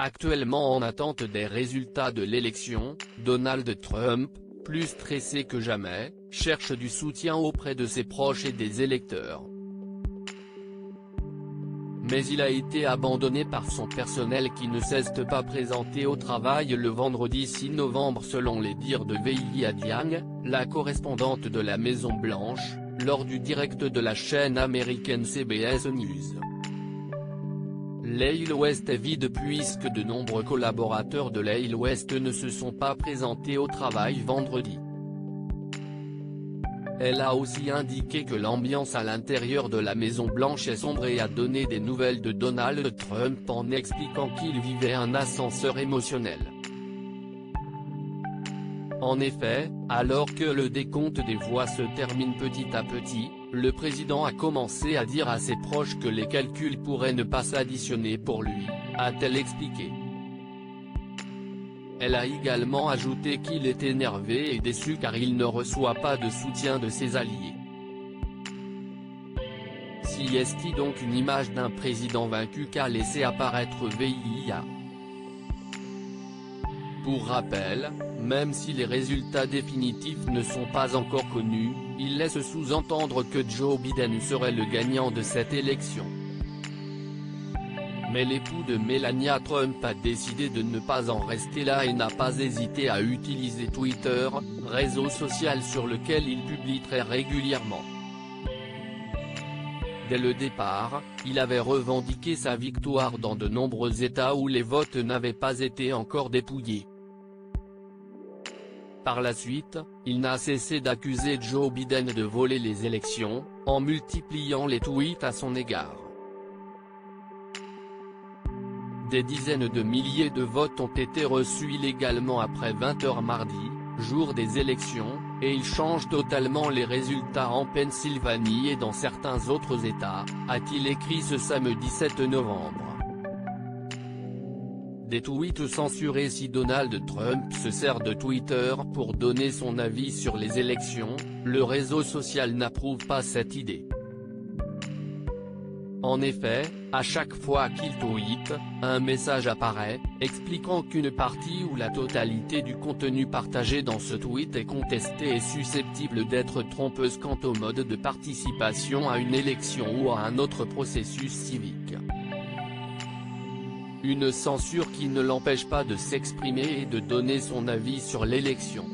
Actuellement en attente des résultats de l'élection, Donald Trump, plus stressé que jamais, cherche du soutien auprès de ses proches et des électeurs. Mais il a été abandonné par son personnel qui ne s'est pas présenté au travail le vendredi 6 novembre selon les dires de Wei Jiang, la correspondante de la Maison-Blanche, lors du direct de la chaîne américaine CBS News. L'aile Ouest est vide puisque de nombreux collaborateurs de l'aile Ouest ne se sont pas présentés au travail vendredi. Elle a aussi indiqué que l'ambiance à l'intérieur de la Maison-Blanche est sombre et a donné des nouvelles de Donald Trump en expliquant qu'il vivait un ascenseur émotionnel. En effet, alors que le décompte des voix se termine petit à petit, le président a commencé à dire à ses proches que les calculs pourraient ne pas s'additionner pour lui, a-t-elle expliqué. Elle a également ajouté qu'il est énervé et déçu car il ne reçoit pas de soutien de ses alliés. Si est-il donc une image d'un président vaincu qu'a laissé apparaître VIA. Pour rappel, même si les résultats définitifs ne sont pas encore connus, il laisse sous-entendre que Joe Biden serait le gagnant de cette élection. Mais l'époux de Melania Trump a décidé de ne pas en rester là et n'a pas hésité à utiliser Twitter, réseau social sur lequel il publie très régulièrement. Dès le départ, il avait revendiqué sa victoire dans de nombreux États où les votes n'avaient pas été encore dépouillés. Par la suite, il n'a cessé d'accuser Joe Biden de voler les élections, en multipliant les tweets à son égard. Des dizaines de milliers de votes ont été reçus illégalement après 20h mardi, jour des élections, et il change totalement les résultats en Pennsylvanie et dans certains autres États, a-t-il écrit ce samedi 7 novembre. Des tweets censurés. Si Donald Trump se sert de Twitter pour donner son avis sur les élections, le réseau social n'approuve pas cette idée. En effet, à chaque fois qu'il tweete, un message apparaît, expliquant qu'une partie ou la totalité du contenu partagé dans ce tweet est contesté et susceptible d'être trompeuse quant au mode de participation à une élection ou à un autre processus civique. Une censure qui ne l'empêche pas de s'exprimer et de donner son avis sur l'élection.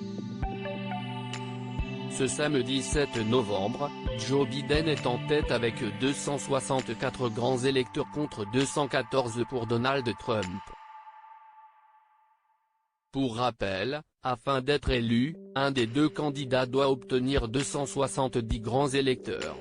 Ce samedi 7 novembre, Joe Biden est en tête avec 264 grands électeurs contre 214 pour Donald Trump. Pour rappel, afin d'être élu, un des deux candidats doit obtenir 270 grands électeurs.